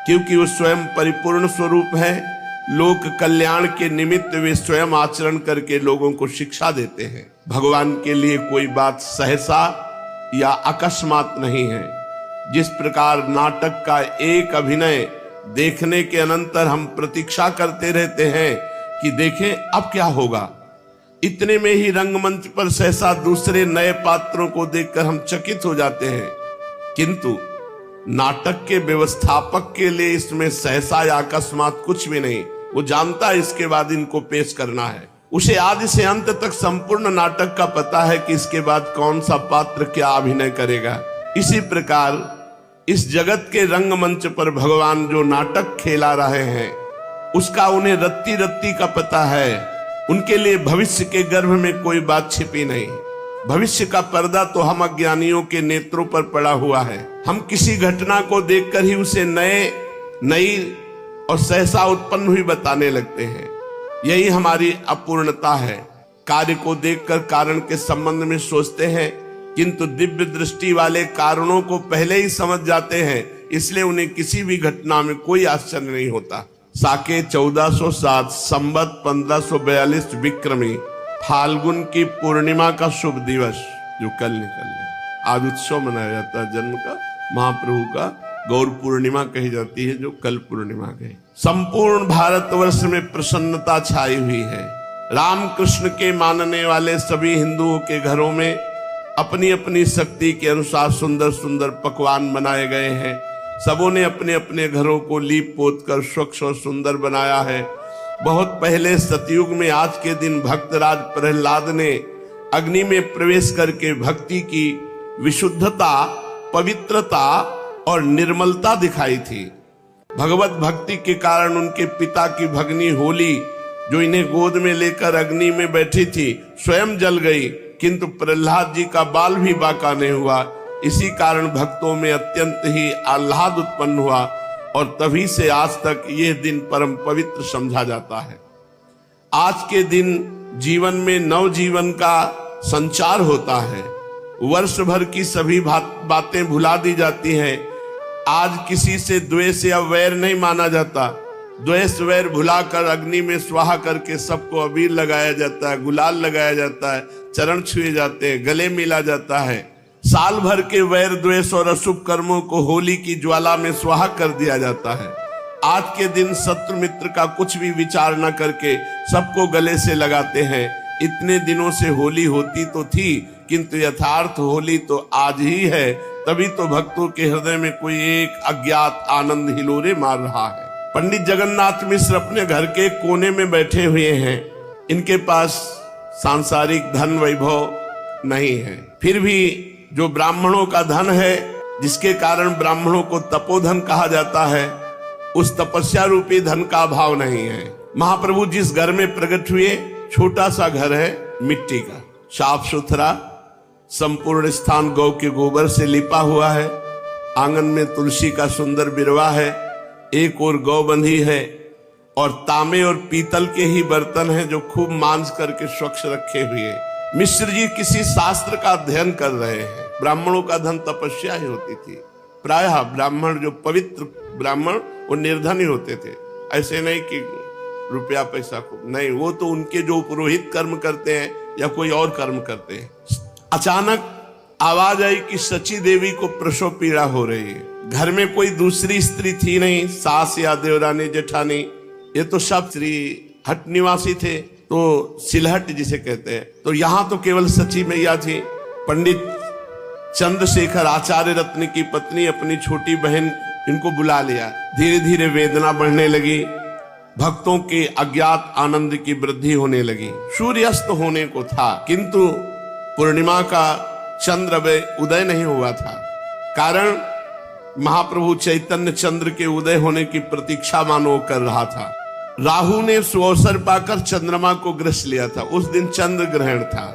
क्योंकि वो स्वयं परिपूर्ण स्वरूप है। लोक कल्याण के निमित्त वे स्वयं आचरण करके लोगों को शिक्षा देते हैं। भगवान के लिए कोई बात सहसा या अकस्मात नहीं है। जिस प्रकार नाटक का एक अभिनय देखने के अनंतर हम प्रतीक्षा करते रहते हैं कि देखें अब क्या होगा, इतने में ही रंगमंच पर सहसा दूसरे नए पात्रों को देखकर हम चकित हो जाते हैं। किंतु नाटक के व्यवस्थापक के लिए इसमें सहसा या अकस्मात कुछ भी नहीं। वो जानता है इसके बाद इनको पेश करना है। उसे आदि से अंत तक संपूर्ण नाटक का पता है कि इसके बाद कौन सा पात्र क्या अभिनय करेगा। इसी प्रकार इस जगत के रंगमंच पर भगवान जो नाटक खेला रहे हैं उसका उन्हें रत्ती रत्ती का पता है। उनके लिए भविष्य के गर्भ में कोई बात छिपी नहीं। भविष्य का पर्दा तो हम अज्ञानियों के नेत्रों पर पड़ा हुआ है। हम किसी घटना को देखकर ही उसे नई और सहसा उत्पन्न हुई बताने लगते हैं। यही हमारी अपूर्णता है। कार्य को देखकर कारण के संबंध में सोचते हैं, किंतु दिव्य दृष्टि वाले कारणों को पहले ही समझ जाते हैं, इसलिए उन्हें किसी भी घटना में कोई आश्चर्य नहीं होता। साके 1407 संवत 1542 विक्रमी फाल्गुन की पूर्णिमा का शुभ दिवस जो कल निकल गया। आज उत्सव मनाया जाता है जन्म का, महाप्रभु का गौर पूर्णिमा कही जाती है, जो कल पूर्णिमा गई। संपूर्ण भारतवर्ष में प्रसन्नता छाई हुई है। रामकृष्ण के मानने वाले सभी हिंदुओं के घरों में अपनी अपनी शक्ति के अनुसार सुंदर सुंदर पकवान बनाए गए हैं। सबों ने अपने अपने घरों को लीप पोत कर स्वच्छ और सुंदर बनाया है। बहुत पहले सतयुग में आज के दिन भक्तराज प्रहलाद ने अग्नि में प्रवेश करके भक्ति की विशुद्धता, पवित्रता और निर्मलता दिखाई थी। भगवत भक्ति के कारण उनके पिता की भगनी होली, जो इन्हें गोद में लेकर अग्नि में बैठी थी, स्वयं जल गई, किंतु प्रहलाद जी का बाल भी बाका नहीं हुआ। इसी कारण भक्तों में अत्यंत ही आह्लाद उत्पन्न हुआ और तभी से आज तक यह दिन परम पवित्र समझा जाता है। आज के दिन जीवन में नव जीवन का संचार होता है। वर्ष भर की सभी बातें भुला दी जाती हैं। आज किसी से द्वेष या वैर नहीं माना जाता। द्वेष वैर भुलाकर अग्नि में स्वाहा करके सबको अबीर लगाया जाता है, गुलाल लगाया जाता है, चरण छुए जाते हैं, गले मिला जाता है। साल भर के वैर द्वेष और अशुभ कर्मों को होली की ज्वाला में स्वाहा कर दिया जाता है। आज के दिन शत्रु मित्र का कुछ भी विचार न करके सबको गले से लगाते हैं। इतने दिनों से होली होती तो थी, किंतु यथार्थ होली तो आज ही है। तभी तो भक्तों के हृदय में कोई एक अज्ञात आनंद हिलोरे मार रहा है। पंडित जगन्नाथ मिश्र अपने घर के कोने में बैठे हुए हैं। इनके पास सांसारिक धन वैभव नहीं है, फिर भी जो ब्राह्मणों का धन है, जिसके कारण ब्राह्मणों को तपोधन कहा जाता है, उस तपस्या रूपी धन का अभाव नहीं है। महाप्रभु जिस घर में प्रकट हुए, छोटा सा घर है, मिट्टी का, साफ सुथरा, संपूर्ण स्थान गौ के गोबर से लिपा हुआ है। आंगन में तुलसी का सुंदर बिरवा है, एक और गौ बंधी है और तांबे और पीतल के ही बर्तन हैं जो खूब मांज करके स्वच्छ रखे हुए। मिश्र जी किसी शास्त्र का अध्ययन कर रहे हैं। ब्राह्मणों का धन तपस्या ही होती थी। प्रायः ब्राह्मण, जो पवित्र ब्राह्मण, वो निर्धन ही होते थे। ऐसे नहीं कि रुपया पैसा को नहीं, वो तो उनके जो पुरोहित कर्म करते हैं या कोई और कर्म करते हैं। अचानक आवाज आई कि सची देवी को प्रसव पीड़ा हो रही है। घर में कोई दूसरी स्त्री थी नहीं, सास या देवरानी जेठानी, ये तो सब श्री हट निवासी थे, तो सिलहट जिसे कहते हैं। तो यहां तो केवल सची मैया थी। पंडित चंद्रशेखर आचार्य रत्न की पत्नी अपनी छोटी बहन इनको बुला लिया। धीरे धीरे वेदना बढ़ने लगी, भक्तों के अज्ञात आनंद की वृद्धि होने लगी। सूर्यास्त होने को था, किंतु पूर्णिमा का चंद्र उदय नहीं हुआ था। कारण महाप्रभु चैतन्य चंद्र के उदय होने की प्रतीक्षा मानो कर रहा था। राहु ने सुअवसर पाकर चंद्रमा को ग्रस लिया था। उस दिन चंद्र ग्रहण था,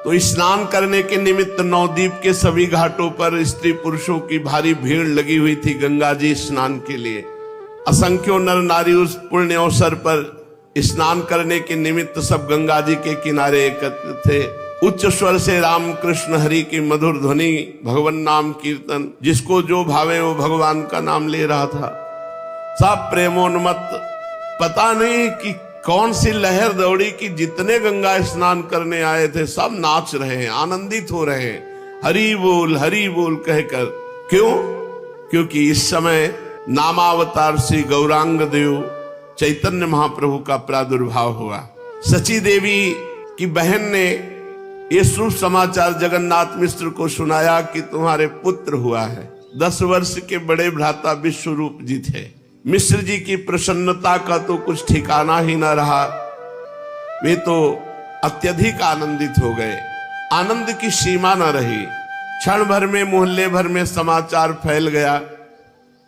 तो स्नान करने के निमित्त नवद्वीप के सभी घाटों पर स्त्री पुरुषों की भारी भीड़ लगी हुई थी गंगा जी स्नान के लिए। असंख्यों नर नारी उस पुण्य अवसर पर स्नान करने के निमित्त सब गंगा जी के किनारे एकत्र थे। उच्च स्वर से राम कृष्ण हरि की मधुर ध्वनि, भगवान नाम कीर्तन, जिसको जो भावे वो भगवान का नाम ले रहा था। सब प्रेमोन्मत्त, पता नहीं कि कौन सी लहर दौड़ी कि जितने गंगा स्नान करने आए थे सब नाच रहे हैं, आनंदित हो रहे हैं, हरि बोल कहकर। क्यों? क्योंकि इस समय नामावतार श्री गौरांग देव चैतन्य महाप्रभु का प्रादुर्भाव हुआ। सची देवी की बहन ने ये शुभ समाचार जगन्नाथ मिश्र को सुनाया कि तुम्हारे पुत्र हुआ है। 10 वर्ष के बड़े भ्राता विश्वरूप जी थे। मिश्र जी की प्रसन्नता का तो कुछ ठिकाना ही न रहा। वे तो अत्यधिक आनंदित हो गए, आनंद की सीमा न रही। क्षण भर में मोहल्ले भर में समाचार फैल गया।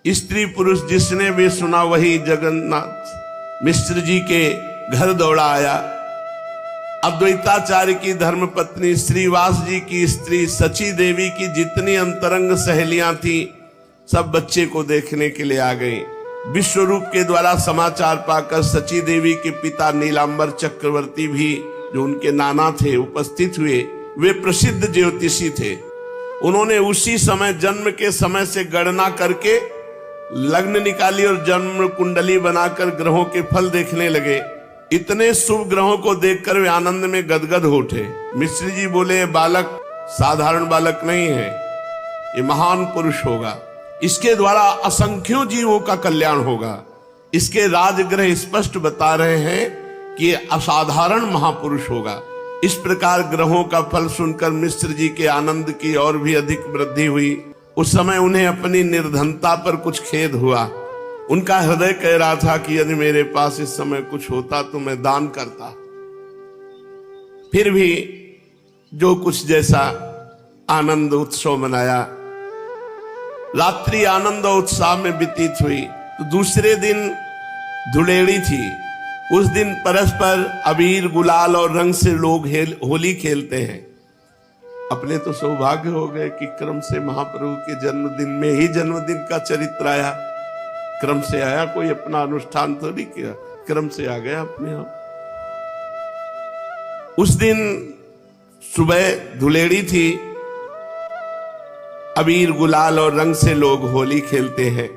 स्त्री पुरुष जिसने भी सुना वही जगन्नाथ मिश्र जी के घर दौड़ा आया। अद्वैताचार्य की धर्मपत्नी श्रीवास जी की स्त्री सची देवी की जितनी अंतरंग सहेलियां थी, सब बच्चे को देखने के लिए आ गई। विश्वरूप के द्वारा समाचार पाकर सची देवी के पिता नीलांबर चक्रवर्ती भी, जो उनके नाना थे, उपस्थित हुए। वे प्रसिद्ध ज्योतिषी थे। उन्होंने उसी समय जन्म के समय से गणना करके लग्न निकाली और जन्म कुंडली बनाकर ग्रहों के फल देखने लगे। इतने शुभ ग्रहों को देखकर वे आनंद में गदगद हो उठे। मिश्र जी बोले, बालक साधारण बालक नहीं है, ये महान पुरुष होगा। इसके द्वारा असंख्यों जीवों का कल्याण होगा। इसके राजग्रह स्पष्ट बता रहे हैं कि ये असाधारण महापुरुष होगा। इस प्रकार ग्रहों का फल सुनकर मिश्र जी के आनंद की और भी अधिक वृद्धि हुई। उस समय उन्हें अपनी निर्धनता पर कुछ खेद हुआ। उनका हृदय कह रहा था कि यदि मेरे पास इस समय कुछ होता तो मैं दान करता। फिर भी जो कुछ जैसा आनंद उत्सव मनाया। रात्रि आनंद और उत्साह में व्यतीत हुई। तो दूसरे दिन धुलेड़ी थी। उस दिन परस्पर अबीर गुलाल और रंग से लोग होली खेलते हैं। अपने तो सौभाग्य हो गए कि क्रम से महाप्रभु के जन्मदिन में ही जन्मदिन का चरित्र आया। क्रम से आया, कोई अपना अनुष्ठान तो नहीं किया, क्रम से आ गया अपने आप। उस दिन सुबह धुलेड़ी थी। अबीर गुलाल और रंग से लोग होली खेलते हैं।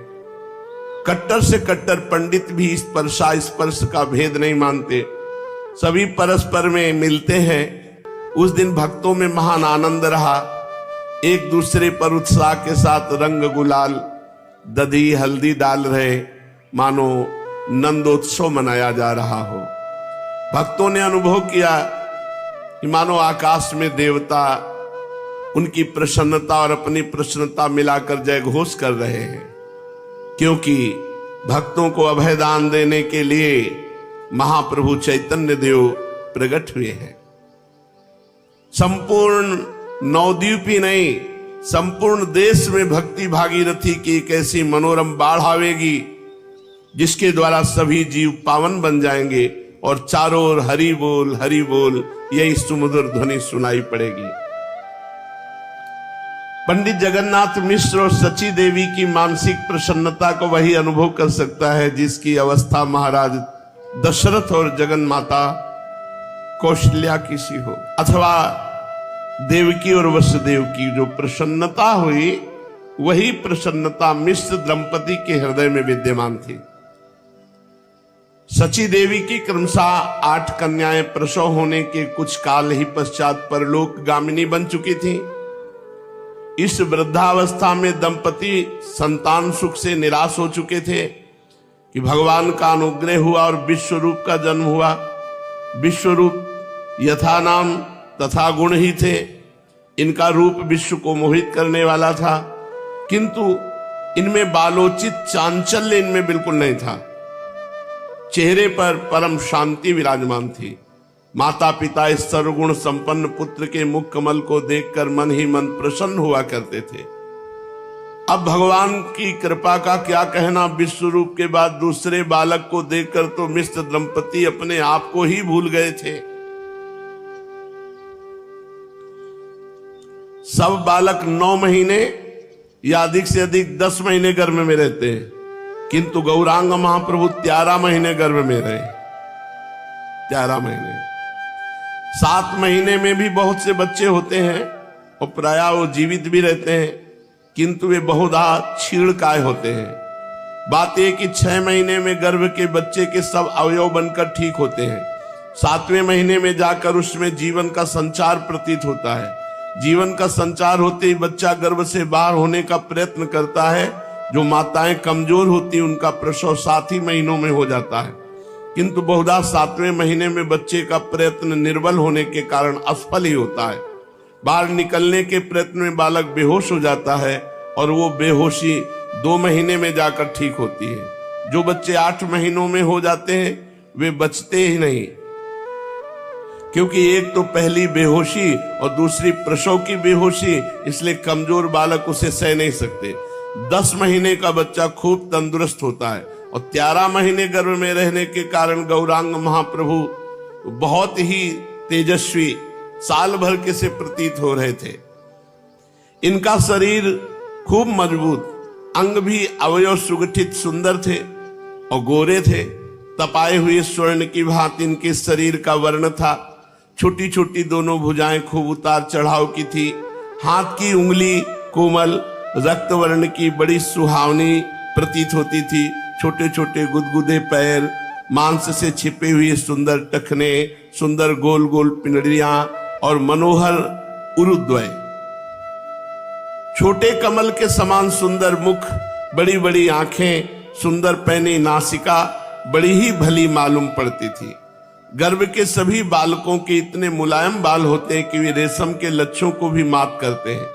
कट्टर से कट्टर पंडित भी इस स्पर्शा स्पर्श का भेद नहीं मानते। सभी परस्पर में मिलते हैं। उस दिन भक्तों में महान आनंद रहा। एक दूसरे पर उत्साह के साथ रंग गुलाल दधी हल्दी डाल रहे, मानो नंदोत्सव मनाया जा रहा हो। भक्तों ने अनुभव किया कि मानो आकाश में देवता उनकी प्रसन्नता और अपनी प्रसन्नता मिलाकर जय घोष कर रहे हैं, क्योंकि भक्तों को अभयदान देने के लिए महाप्रभु चैतन्य देव प्रकट हुए हैं। संपूर्ण नवद्वीप ही नहीं, संपूर्ण देश में भक्ति भागीरथी की एक ऐसी मनोरम बाढ़ आवेगी जिसके द्वारा सभी जीव पावन बन जाएंगे और चारों ओर हरि बोल यही सुमधुर ध्वनि सुनाई पड़ेगी। पंडित जगन्नाथ मिश्र और सची देवी की मानसिक प्रसन्नता को वही अनुभव कर सकता है जिसकी अवस्था महाराज दशरथ और जगन माता कौशल्या की सी हो, अथवा देवकी और वसुदेव की जो प्रसन्नता हुई वही प्रसन्नता मिश्र दंपति के हृदय में विद्यमान थी। सची देवी की क्रमशः 8 कन्याएं प्रसव होने के कुछ काल ही पश्चात परलोक गामिनी बन चुकी थी। इस वृद्धावस्था में दंपति संतान सुख से निराश हो चुके थे कि भगवान का अनुग्रह हुआ और विश्वरूप का जन्म हुआ। विश्वरूप यथा नाम तथा गुण ही थे। इनका रूप विश्व को मोहित करने वाला था, किंतु इनमें बालोचित चांचल्य इनमें बिल्कुल नहीं था। चेहरे पर परम शांति विराजमान थी। माता पिता इस सर्वगुण संपन्न पुत्र के मुख कमल को देखकर मन ही मन प्रसन्न हुआ करते थे। अब भगवान की कृपा का क्या कहना, विश्वरूप के बाद दूसरे बालक को देखकर तो मिश्र दंपति अपने आप को ही भूल गए थे। सब बालक 9 महीने या अधिक से अधिक 10 महीने गर्भ में रहते हैं, किंतु गौरांग महाप्रभु 13 महीने गर्भ में रहे। 13 महीने। 7 महीने में भी बहुत से बच्चे होते हैं और प्रायः वो जीवित भी रहते हैं, किंतु वे बहुधा क्षीणकाय होते हैं। बात यह कि 6 महीने में गर्भ के बच्चे के सब अवयव बनकर ठीक होते हैं। 7वें महीने में जाकर उसमें जीवन का संचार प्रतीत होता है। जीवन का संचार होते ही बच्चा गर्भ से बाहर होने का प्रयत्न करता है। जो माताएं कमजोर होती उनका प्रसव 7 ही महीनों में हो जाता है, किंतु बहुधा 7वें महीने में बच्चे का प्रयत्न निर्बल होने के कारण असफल ही होता है। बाहर निकलने के प्रयत्न में बालक बेहोश हो जाता है और वो बेहोशी 2 महीने में जाकर ठीक होती है। जो बच्चे 8 महीनों में हो जाते हैं वे बचते ही नहीं, क्योंकि एक तो पहली बेहोशी और दूसरी प्रसव की बेहोशी, इसलिए कमजोर बालक उसे सह नहीं सकते। 10 महीने का बच्चा खूब तंदुरुस्त होता है और 13 महीने गर्भ में रहने के कारण गौरांग महाप्रभु बहुत ही तेजस्वी साल भर के से प्रतीत हो रहे थे। इनका शरीर खूब मजबूत, अंग भी अवयव सुगठित सुंदर थे और गोरे थे। तपाए हुए स्वर्ण की भांति इनके शरीर का वर्ण था। छोटी छोटी दोनों भुजाएं खूब उतार चढ़ाव की थी। हाथ की उंगली कोमल रक्त वर्ण की बड़ी सुहावनी प्रतीत होती थी। छोटे छोटे गुदगुदे पैर, मांस से छिपे हुए सुंदर टखने, सुंदर गोल गोल पिंडलियां और मनोहर उरुद्वय। छोटे कमल के समान सुंदर मुख, बड़ी बड़ी आंखें, सुंदर पैनी नासिका बड़ी ही भली मालूम पड़ती थी। गर्भ के सभी बालकों के इतने मुलायम बाल होते हैं कि वे रेशम के लच्छों को भी मात करते हैं,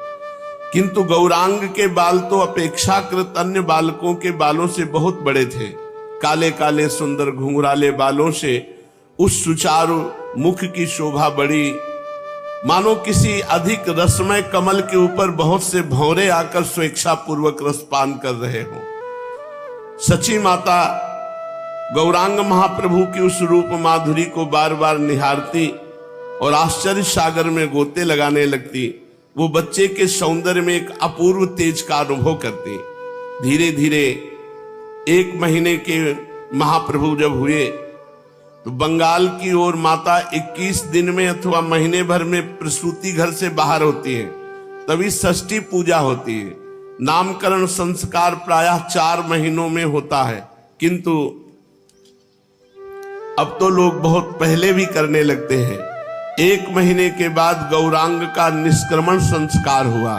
किंतु गौरांग के बाल तो अपेक्षाकृत अन्य बालकों के बालों से बहुत बड़े थे। काले काले सुंदर घुंघराले बालों से उस सुचारू मुख की शोभा बड़ी, मानो किसी अधिक रसमय कमल के ऊपर बहुत से भौरे आकर स्वेच्छा पूर्वक रसपान कर रहे हों। सची माता गौरांग महाप्रभु की उस रूप माधुरी को बार बार निहारती और आश्चर्य सागर में गोते लगाने लगती। वो बच्चे के सौंदर्य में एक अपूर्व तेज का अनुभव करती। धीरे धीरे 1 महीने के महाप्रभु जब हुए तो बंगाल की ओर माता 21 दिन में अथवा महीने भर में प्रसूति घर से बाहर होती है, तभी षष्ठी पूजा होती है। नामकरण संस्कार प्रायः 4 महीनों में होता है, किंतु अब तो लोग बहुत पहले भी करने लगते हैं। 1 महीने के बाद गौरांग का निष्क्रमण संस्कार हुआ।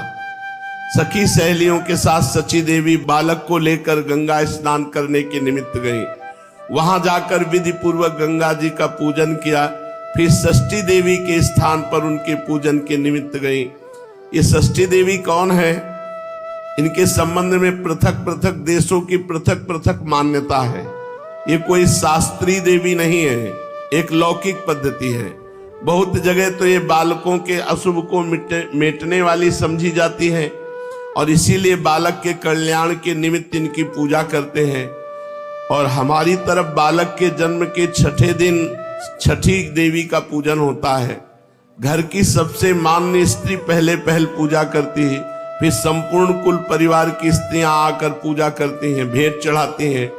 सखी सहेलियों के साथ सची देवी बालक को लेकर गंगा स्नान करने के निमित्त गई। वहां जाकर विधि पूर्वक गंगा जी का पूजन किया। फिर षष्ठी देवी के स्थान पर उनके पूजन के निमित्त गई। ये षष्ठी देवी कौन है? इनके संबंध में पृथक पृथक देशों की पृथक पृथक मान्यता है। ये कोई शास्त्रीय देवी नहीं है, एक लौकिक पद्धति है। बहुत जगह तो ये बालकों के अशुभ को मिटने वाली समझी जाती है और इसीलिए बालक के कल्याण के निमित्त इनकी पूजा करते हैं। और हमारी तरफ बालक के जन्म के 6ठे दिन छठी देवी का पूजन होता है। घर की सबसे मान्य स्त्री पहले पूजा करती है, फिर संपूर्ण कुल परिवार की स्त्रियां आकर पूजा करती हैं, भेंट चढ़ाती हैं।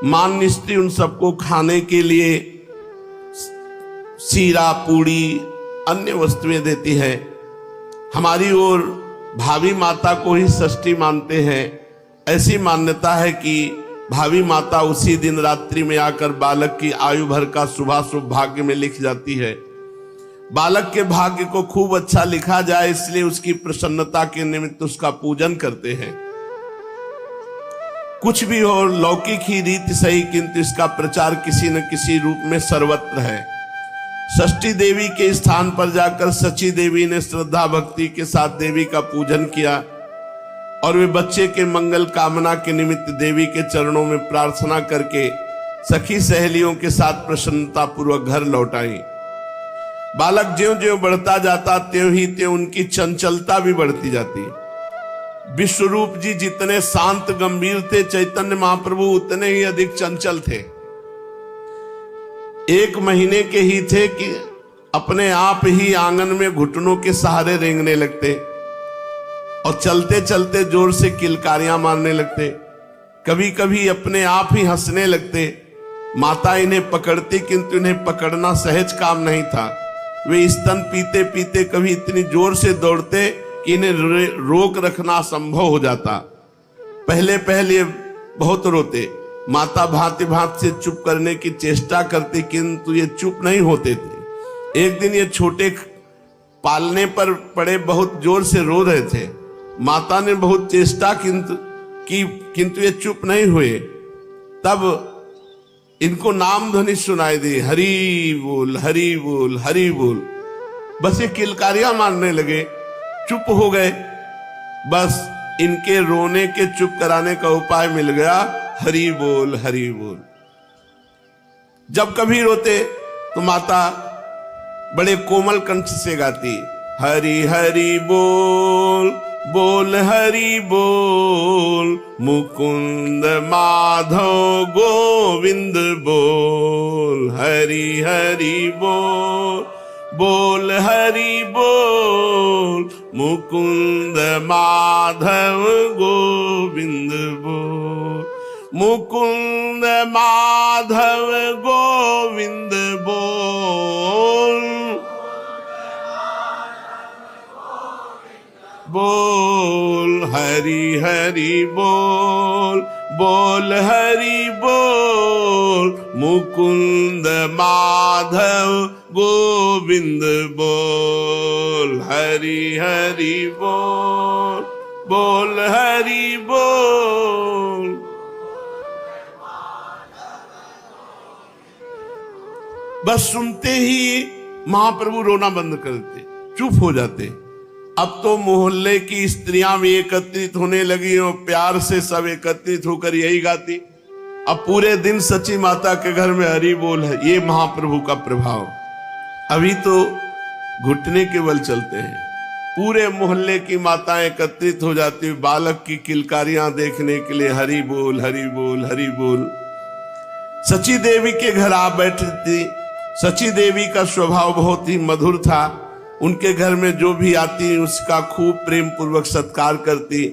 मान्य स्त्री उन सबको खाने के लिए सीरा, पूड़ी, अन्य वस्तुएं देती है। हमारी ओर भावी माता को ही षष्ठी मानते हैं। ऐसी मान्यता है कि भावी माता उसी दिन रात्रि में आकर बालक की आयु भर का शुभाशुभ भाग्य में लिख जाती है। बालक के भाग्य को खूब अच्छा लिखा जाए, इसलिए उसकी प्रसन्नता के निमित्त उसका पूजन करते हैं। कुछ भी हो, लौकिक ही रीति सही, किंतु इसका प्रचार किसी न किसी रूप में सर्वत्र है। षष्ठी देवी के स्थान पर जाकर सची देवी ने श्रद्धा भक्ति के साथ देवी का पूजन किया और वे बच्चे के मंगल कामना के निमित्त देवी के चरणों में प्रार्थना करके सखी सहेलियों के साथ प्रसन्नता पूर्वक घर लौट आई। बालक ज्यों ज्यों बढ़ता जाता त्यों ही त्यों उनकी चंचलता भी बढ़ती जाती। विश्वरूप जी जितने शांत गंभीर थे, चैतन्य महाप्रभु उतने ही अधिक चंचल थे। 1 महीने के ही थे कि अपने आप ही आंगन में घुटनों के सहारे रेंगने लगते और चलते चलते जोर से किलकारियां मारने लगते। कभी कभी अपने आप ही हंसने लगते। माता इन्हें पकड़ती, किंतु इन्हें पकड़ना सहज काम नहीं था। वे स्तन पीते पीते कभी इतनी जोर से दौड़ते कि इन्हें रोक रखना असंभव हो जाता। पहले पहले बहुत रोते। माता भांति भांति से चुप करने की चेष्टा करती, किंतु ये चुप नहीं होते थे। एक दिन ये छोटे पालने पर पड़े बहुत जोर से रो रहे थे। माता ने बहुत चेष्टा किंतु ये चुप नहीं हुए। तब इनको नाम ध्वनि सुनाई दी, हरि बोल हरि बोल हरि बोल। बस ये किलकारियां मारने लगे, चुप हो गए। बस इनके रोने के चुप कराने का उपाय मिल गया, हरि बोल हरि बोल। जब कभी रोते तो माता बड़े कोमल कंठ से गाती, हरि हरि बोल बोल हरि बोल, मुकुंद माधव गोविंद बोल, हरि हरि बोल बोल हरि बोल, मुकुंद माधव गोविंद बोल, मुकुंद माधव गोविंद बोल, बोल हरि हरि बोल बोल हरि बोल, मुकुंद माधव गोविंद बोल, हरि हरि बोल बोल हरि बोल। बस सुनते ही महाप्रभु रोना बंद करते, चुप हो जाते। अब तो मोहल्ले की स्त्रियां भी एकत्रित होने लगी और प्यार से सब एकत्रित होकर यही गाती। अब पूरे दिन सची माता के घर में हरि बोल है। ये महाप्रभु का प्रभाव। अभी तो घुटने के बल चलते हैं। पूरे मोहल्ले की माताएं एकत्रित हो जाती, बालक की किलकारियां देखने के लिए हरि बोल हरि बोल हरि बोल। सची देवी के घर आ बैठी थी। सची देवी का स्वभाव बहुत ही मधुर था। उनके घर में जो भी आती उसका खूब प्रेम पूर्वक सत्कार करती,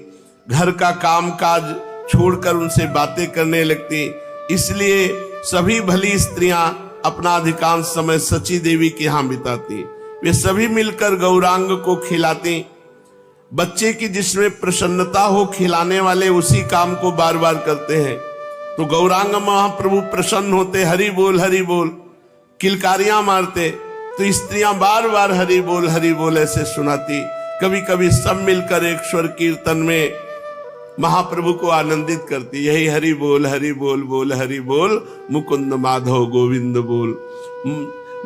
घर का काम काज छोड़कर उनसे बातें करने लगती। इसलिए सभी भली स्त्रियां अपना अधिकांश समय सची देवी के यहाँ बिताती। वे सभी मिलकर गौरांग को खिलाती। बच्चे की जिसमें प्रसन्नता हो खिलाने वाले उसी काम को बार बार करते हैं। तो गौरांग महाप्रभु प्रसन्न होते, हरि बोल किलकारियां मारते, तो स्त्रियां बार बार हरि बोल ऐसे सुनाती। कभी कभी सब मिलकर एक स्वर कीर्तन में महाप्रभु को आनंदित करती। यही हरि बोल बोल हरि बोल, मुकुंद माधव गोविंद बोल।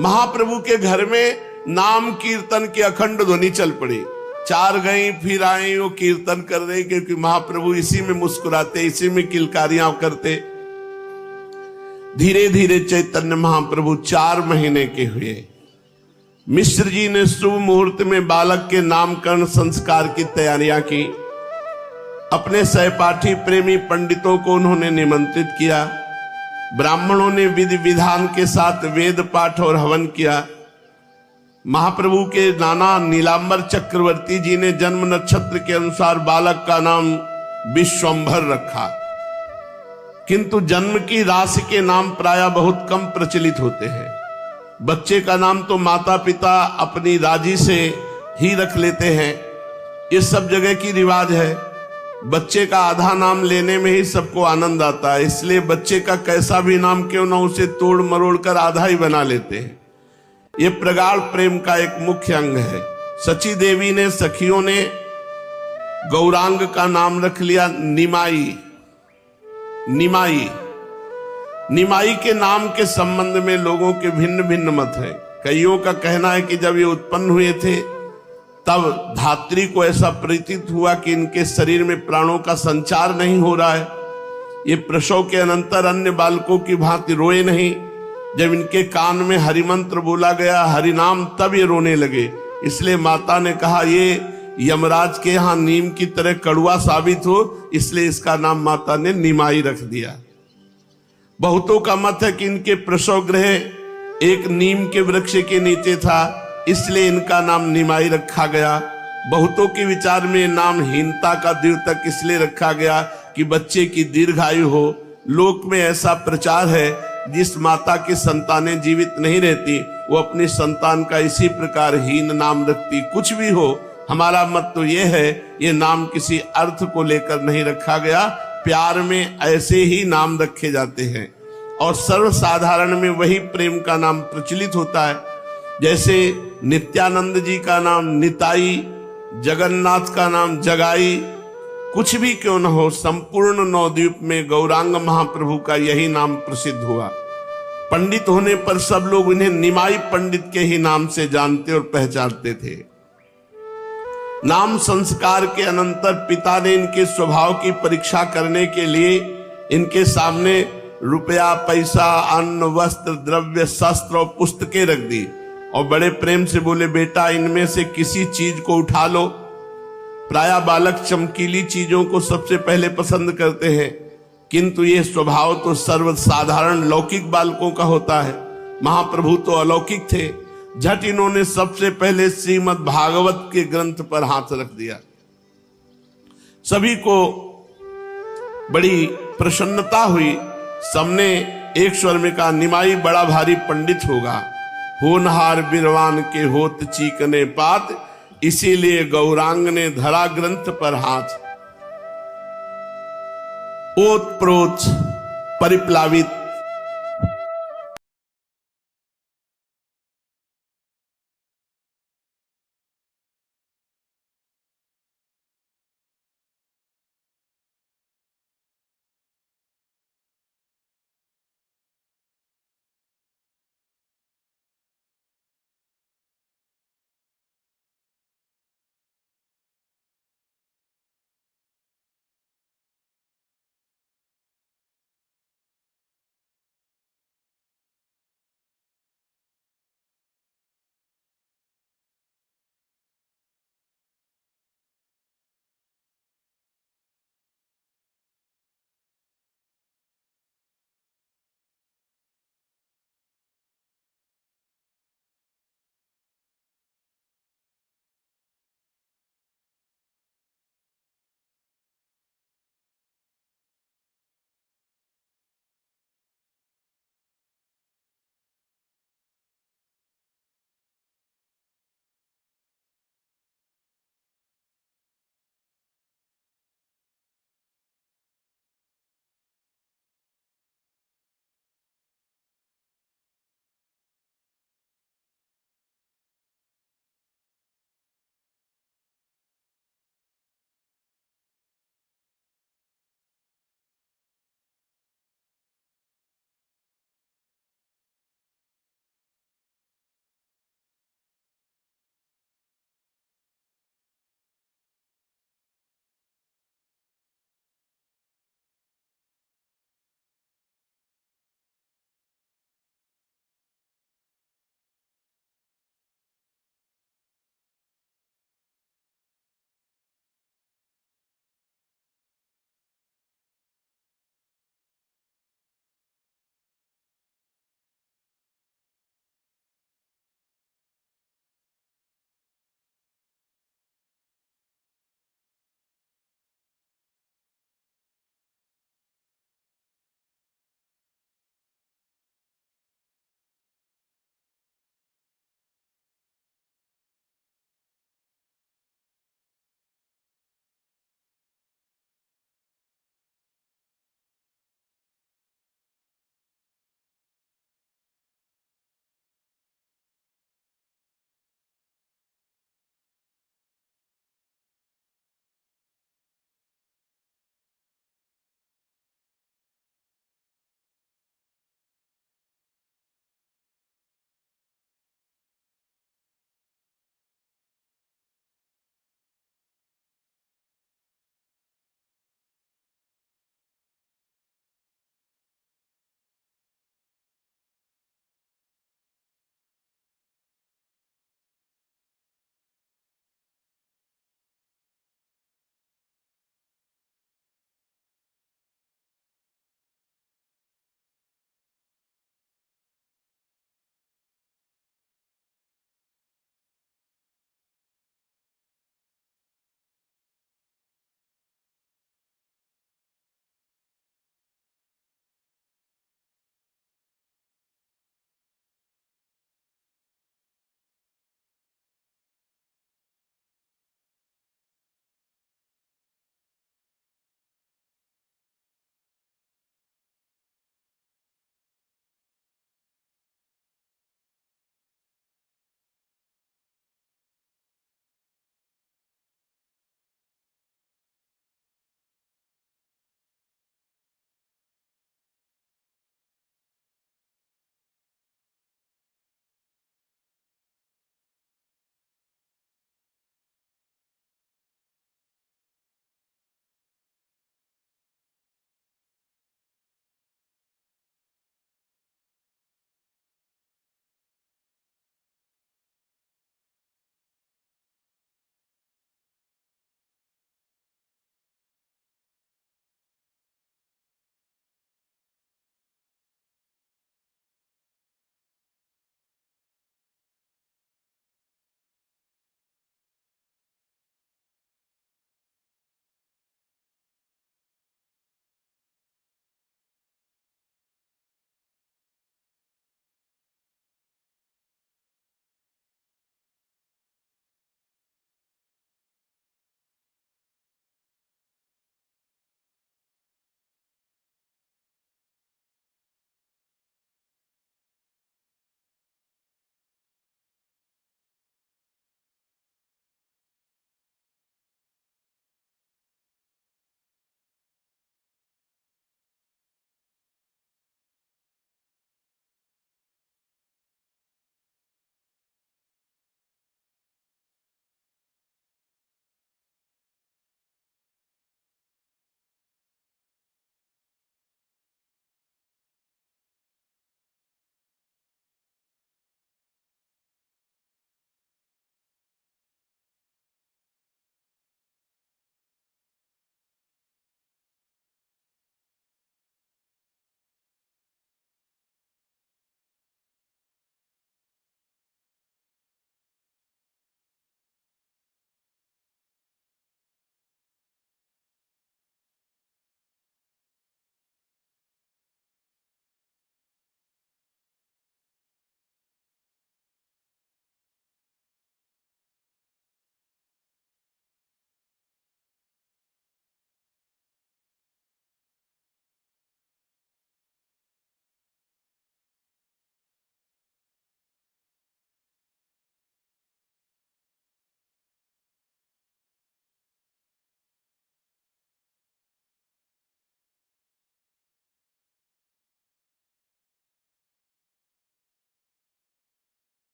महाप्रभु के घर में नाम कीर्तन की अखंड ध्वनि चल पड़ी। चार गई फिर आई, वो कीर्तन कर रहे, क्योंकि महाप्रभु इसी में मुस्कुराते, इसी में किलकारियां करते। धीरे धीरे चैतन्य महाप्रभु 4 महीने के हुए। मिश्र जी ने शुभ मुहूर्त में बालक के नामकरण संस्कार की तैयारियां की। अपने सहपाठी प्रेमी पंडितों को उन्होंने निमंत्रित किया। ब्राह्मणों ने विधि विधान के साथ वेद पाठ और हवन किया। महाप्रभु के नाना नीलांबर चक्रवर्ती जी ने जन्म नक्षत्र के अनुसार बालक का नाम विश्वंभर रखा। किंतु जन्म की राशि के नाम प्रायः बहुत कम प्रचलित होते हैं। बच्चे का नाम तो माता पिता अपनी राजी से ही रख लेते हैं। ये सब जगह की रिवाज है। बच्चे का आधा नाम लेने में ही सबको आनंद आता है, इसलिए बच्चे का कैसा भी नाम क्यों ना उसे तोड़ मरोड़ कर आधा ही बना लेते हैं। ये प्रगाढ़ प्रेम का एक मुख्य अंग है। सची देवी ने सखियों ने गौरांग का नाम रख लिया निमाई। निमाई के नाम के संबंध में लोगों के भिन्न भिन्न मत हैं। कईयों का कहना है कि जब ये उत्पन्न हुए थे तब धात्री को ऐसा प्रतीत हुआ कि इनके शरीर में प्राणों का संचार नहीं हो रहा है। ये प्रसव के अनंतर अन्य बालकों की भांति रोए नहीं। जब इनके कान में हरिमंत्र बोला गया, हरिनाम, तब ये रोने लगे। इसलिए माता ने कहा ये यमराज के यहाँ नीम की तरह कड़वा साबित हो, इसलिए इसका नाम माता ने निमाई रख दिया। बहुतों का मत है कि इनके प्रसव गृह एक नीम के वृक्ष के नीचे था, इसलिए इनका नाम निमाई रखा गया। बहुतों के विचार में नाम हीनता का द्योतक इसलिए रखा गया कि बच्चे की दीर्घायु हो। लोक में ऐसा प्रचार है, जिस माता की संतानें जीवित नहीं रहती वो अपनी संतान का इसी प्रकार हीन नाम रखती। कुछ भी हो, हमारा मत तो ये है, ये नाम किसी अर्थ को लेकर नहीं रखा गया। प्यार में ऐसे ही नाम रखे जाते हैं और सर्वसाधारण में वही प्रेम का नाम प्रचलित होता है। जैसे नित्यानंद जी का नाम निताई, जगन्नाथ का नाम जगाई, कुछ भी क्यों न हो, संपूर्ण नवद्वीप में गौरांग महाप्रभु का यही नाम प्रसिद्ध हुआ। पंडित होने पर सब लोग इन्हें निमाई पंडित के ही नाम से जानते और पहचानते थे। नाम संस्कार के अनंतर पिता ने इनके स्वभाव की परीक्षा करने के लिए इनके सामने रुपया, पैसा, अन्न, वस्त्र, द्रव्य, शस्त्र और पुस्तकें रख दी और बड़े प्रेम से बोले, बेटा इनमें से किसी चीज को उठा लो। प्रायः बालक चमकीली चीजों को सबसे पहले पसंद करते हैं, किंतु ये स्वभाव तो सर्वसाधारण लौकिक बालकों का होता है। महाप्रभु तो अलौकिक थे। झट इन्होंने सबसे पहले श्रीमद् भागवत के ग्रंथ पर हाथ रख दिया। सभी को बड़ी प्रसन्नता हुई। सबने एक स्वर में कहा, निमाई बड़ा भारी पंडित होगा, होनहार बिरवान के होत चीकने पात, इसीलिए गौरांग ने धरा ग्रंथ पर हाथ। ओत प्रोत परिप्लावित